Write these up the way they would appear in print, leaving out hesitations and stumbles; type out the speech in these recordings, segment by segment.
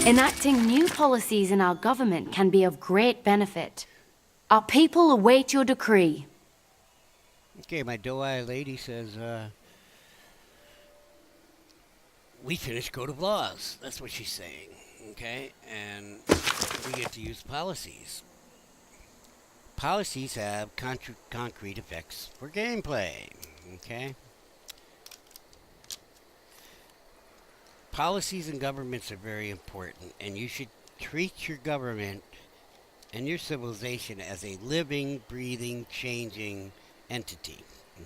Enacting new policies in our government can be of great benefit. Our people await your decree. Okay, my doe-eyed lady says, we finished Code of Laws. That's what she's saying. Okay, and we get to use policies. Policies have concrete effects for gameplay. Okay. Policies and governments are very important, and you should treat your government and your civilization as a living, breathing, changing entity.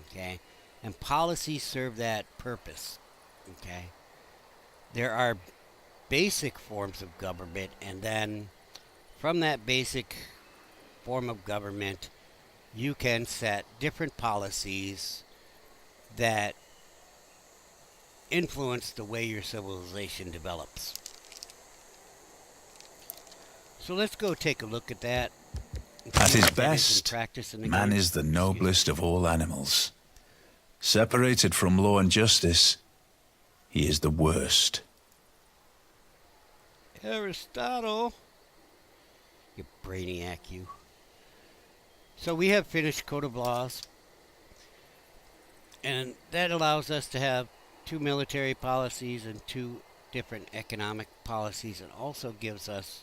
Okay, and policies serve that purpose. Okay, there are basic forms of government, and then from that basic form of government, you can set different policies that influence the way your civilization develops. So let's go take a look at that. At his best, man is the noblest of all animals. Separated from law and justice, he is the worst. Aristotle, you brainiac, you. So we have finished Code of Laws, and that allows us to have 2 military policies and 2 different economic policies, and also gives us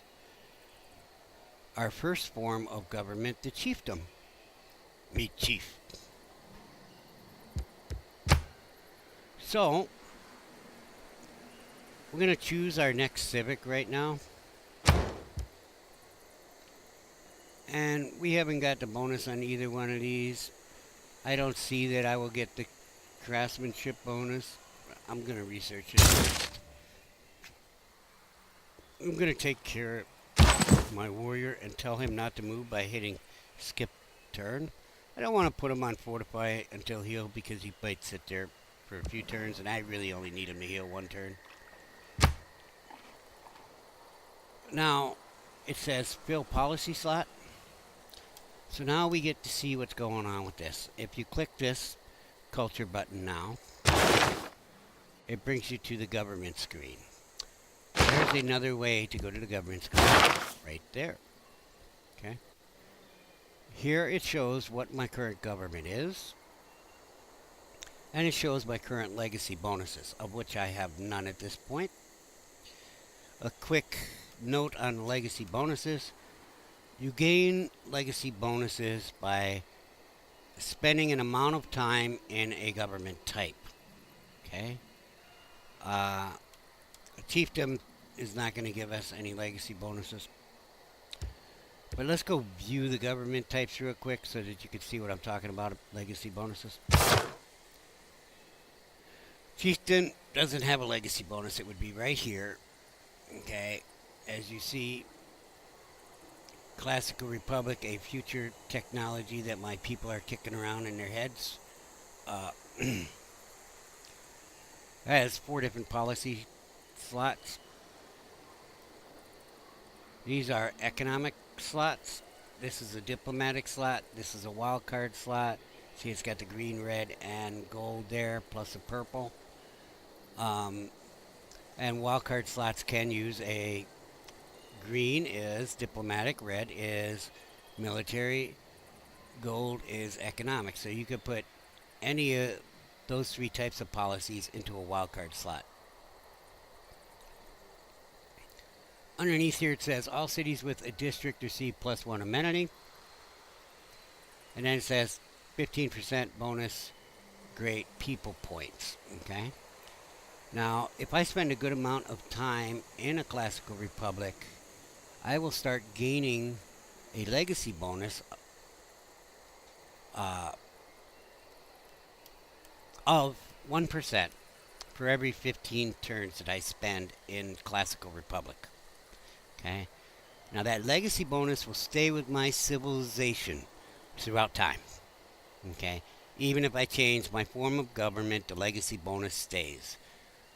our first form of government, the chiefdom. Meet chief. So, we're going to choose our next civic right now. And we haven't got the bonus on either one of these. I don't see that I will get the craftsmanship bonus. I'm going to research it. I'm going to take care of my warrior and tell him not to move by hitting skip turn. I don't want to put him on fortify until heal because he might sit there for a few turns, and I really only need him to heal 1 turn. Now, it says fill policy slot. So now we get to see what's going on with this. If you click this culture button now, it brings you to the government screen. There's another way to go to the government screen, right there. Okay. Here it shows what my current government is, and it shows my current legacy bonuses, of which I have none at this point. A quick note on legacy bonuses. You gain legacy bonuses by spending an amount of time in a government type. Okay? A chiefdom is not going to give us any legacy bonuses. But let's go view the government types real quick so that you can see what I'm talking about, legacy bonuses. Chieftain doesn't have a legacy bonus. It would be right here. Okay? As you see, Classical Republic, a future technology that my people are kicking around in their heads. Has 4 different policy slots. These are economic slots. This is a diplomatic slot. This is a wild card slot. See, it's got the green, red, and gold there, plus a purple. And wildcard slots can use a green is diplomatic, red is military, gold is economic. So you could put any of those 3 types of policies into a wildcard slot. Underneath here it says all cities with a district receive +1 amenity. And then it says 15% bonus great people points. Okay. Now, if I spend a good amount of time in a Classical Republic, I will start gaining a legacy bonus of 1% for every 15 turns that I spend in Classical Republic. Okay? Now that legacy bonus will stay with my civilization throughout time. Okay? Even if I change my form of government, the legacy bonus stays.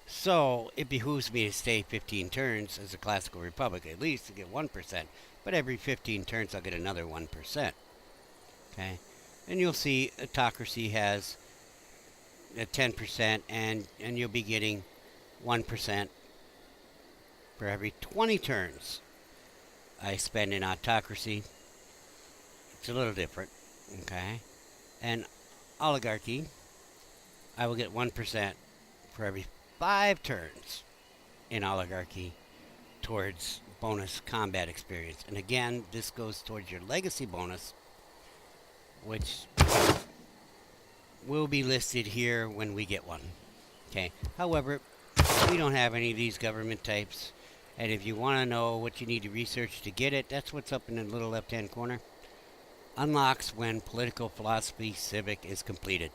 So it behooves me to stay 15 turns as a Classical Republic, at least to get 1%. But every 15 turns I'll get another 1%. Okay? And you'll see autocracy has a 10%, and you'll be getting 1% for every 20 turns I spend in autocracy. It's a little different, okay? And oligarchy, I will get 1% for every 5 turns in oligarchy towards bonus combat experience. And again, this goes towards your legacy bonus, which will be listed here when we get one. Okay. However, we don't have any of these government types. And if you want to know what you need to research to get it, that's what's up in the little left-hand corner. Unlocks when political philosophy civic is completed.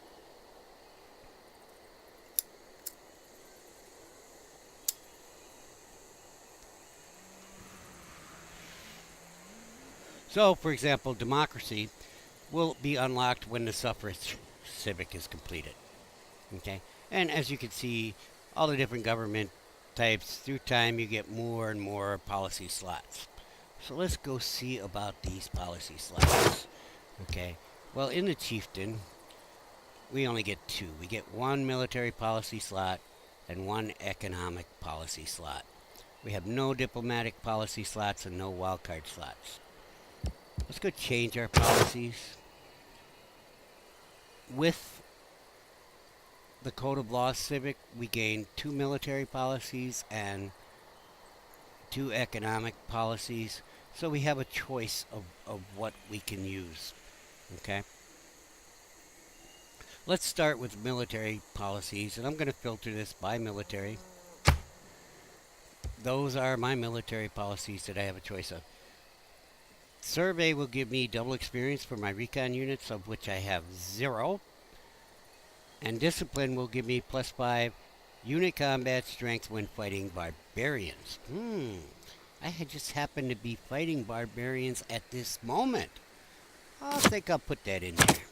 So, for example, democracy will be unlocked when the suffrage civic is completed. Okay? And as you can see, all the different government types, through time you get more and more policy slots. So let's go see about these policy slots. Okay? Well, in the chieftain, we only get 2. We get 1 military policy slot and 1 economic policy slot. We have no diplomatic policy slots and no wildcard slots. Let's go change our policies. With the Code of Law Civic, we gain 2 military policies and 2 economic policies. So we have a choice of what we can use. Okay? Let's start with military policies, and I'm going to filter this by military. Those are my military policies that I have a choice of. Survey will give me double experience for my recon units, of which I have 0. And discipline will give me +5 unit combat strength when fighting barbarians. I had just happened to be fighting barbarians at this moment. I think I'll put that in there.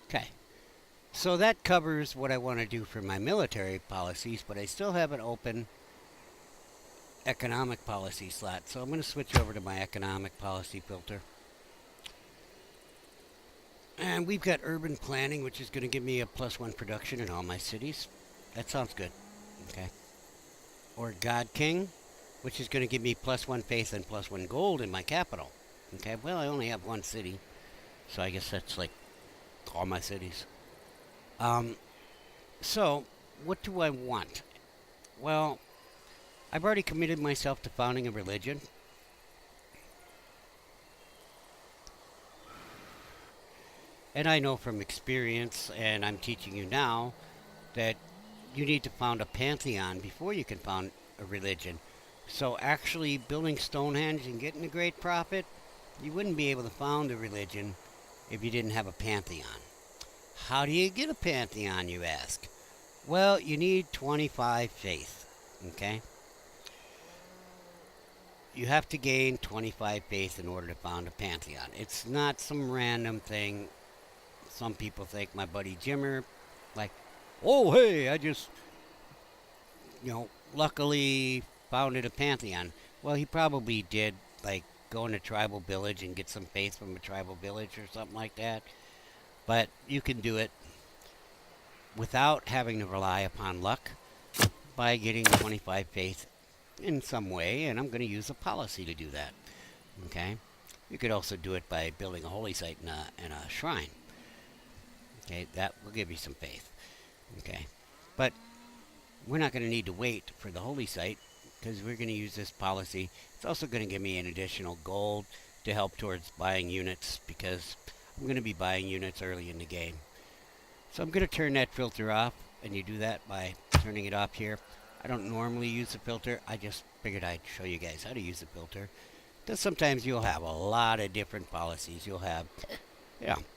Okay. So that covers what I want to do for my military policies, but I still have an open economic policy slot. So I'm going to switch over to my economic policy filter. And we've got urban planning, which is going to give me a +1 production in all my cities. That sounds good. Okay. Or God King, which is going to give me +1 faith and +1 gold in my capital. Okay. Well, I only have 1 city, so I guess that's like all my cities. So what do I want? Well, I've already committed myself to founding a religion. And I know from experience, and I'm teaching you now, that you need to found a pantheon before you can found a religion. So actually building Stonehenge and getting a great profit, you wouldn't be able to found a religion if you didn't have a pantheon. How do you get a pantheon, you ask? Well, you need 25 faith, okay? You have to gain 25 faith in order to found a pantheon. It's not some random thing. Some people think my buddy Jimmer, like, oh, hey, I just, luckily founded a pantheon. Well, he probably did, like, go in a tribal village and get some faith from a tribal village or something like that. But you can do it without having to rely upon luck by getting 25 faith in some way, and I'm going to use a policy to do that. Okay? You could also do it by building a holy site and a shrine. Okay, that will give you some faith. Okay, but we're not going to need to wait for the holy site because we're going to use this policy. It's also going to give me an additional gold to help towards buying units because I'm going to be buying units early in the game. So I'm going to turn that filter off, and you do that by turning it off here. I don't normally use the filter. I just figured I'd show you guys how to use the filter. Because sometimes you'll have a lot of different policies. You'll have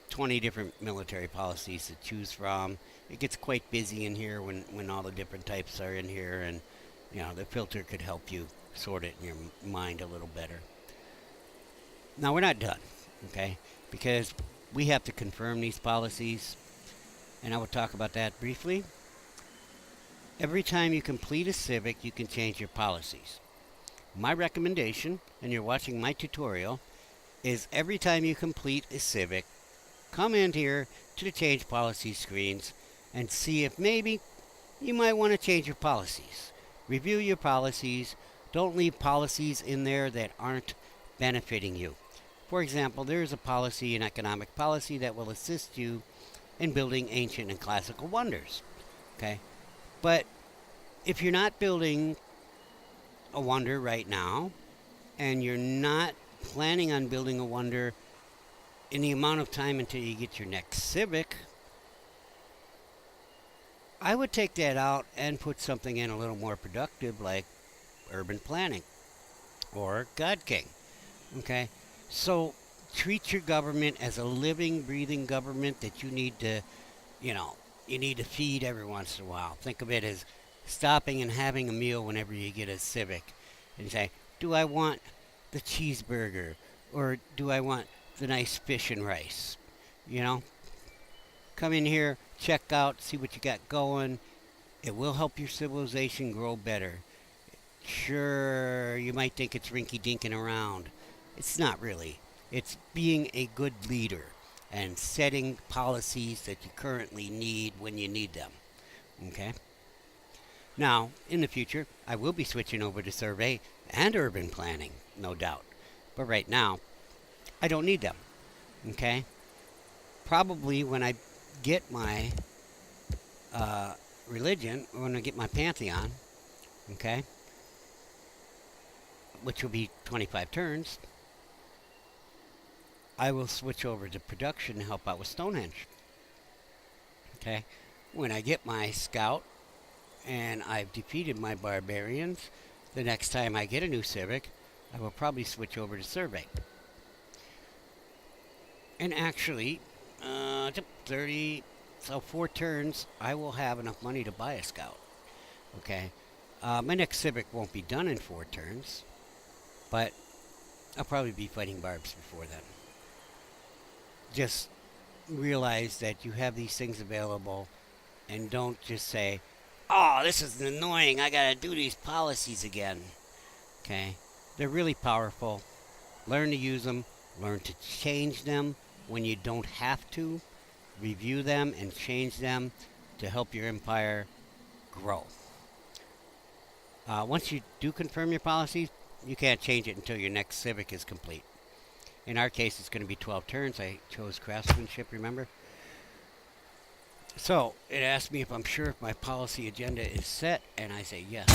20 different military policies to choose from. It gets quite busy in here when all the different types are in here, and the filter could help you sort it in your mind a little better. Now we're not done, okay? Because we have to confirm these policies, and I will talk about that briefly. Every time you complete a civic, you can change your policies. My recommendation, and you're watching my tutorial, is every time you complete a civic, come in here to the change policy screens and see if maybe you might want to change your policies. Review your policies. Don't leave policies in there that aren't benefiting you. For example, there is a policy, an economic policy, that will assist you in building ancient and classical wonders. Okay? But if you're not building a wonder right now, and you're not planning on building a wonder in the amount of time until you get your next civic, I would take that out and put something in a little more productive, like urban planning or God King. Okay? So treat your government as a living, breathing government that you need to, you need to feed every once in a while. Think of it as stopping and having a meal whenever you get a civic and say, do I want the cheeseburger or do I want the nice fish and rice? Come in here, check out, see what you got going. It will help your civilization grow better. Sure, you might think it's rinky-dinking around. It's not really. It's being a good leader and setting policies that you currently need when you need them. Okay? Now, in the future, I will be switching over to survey and urban planning, no doubt. But right now, I don't need them. Okay? Probably when I get my religion, or when I get my pantheon, okay, which will be 25 turns, I will switch over to production to help out with Stonehenge. Okay? When I get my scout and I've defeated my barbarians, the next time I get a new civic, I will probably switch over to survey. And actually, 4 turns, I will have enough money to buy a scout. Okay? My next civic won't be done in 4 turns, but I'll probably be fighting barbs before then. Just realize that you have these things available and don't just say, oh, this is annoying, I gotta do these policies again. Okay? They're really powerful. Learn to use them. Learn to change them when you don't have to. Review them and change them to help your empire grow. Once you do confirm your policies, you can't change it until your next civic is complete. In our case, it's going to be 12 turns. I chose craftsmanship, remember? So, it asked me if I'm sure if my policy agenda is set, and I say yes.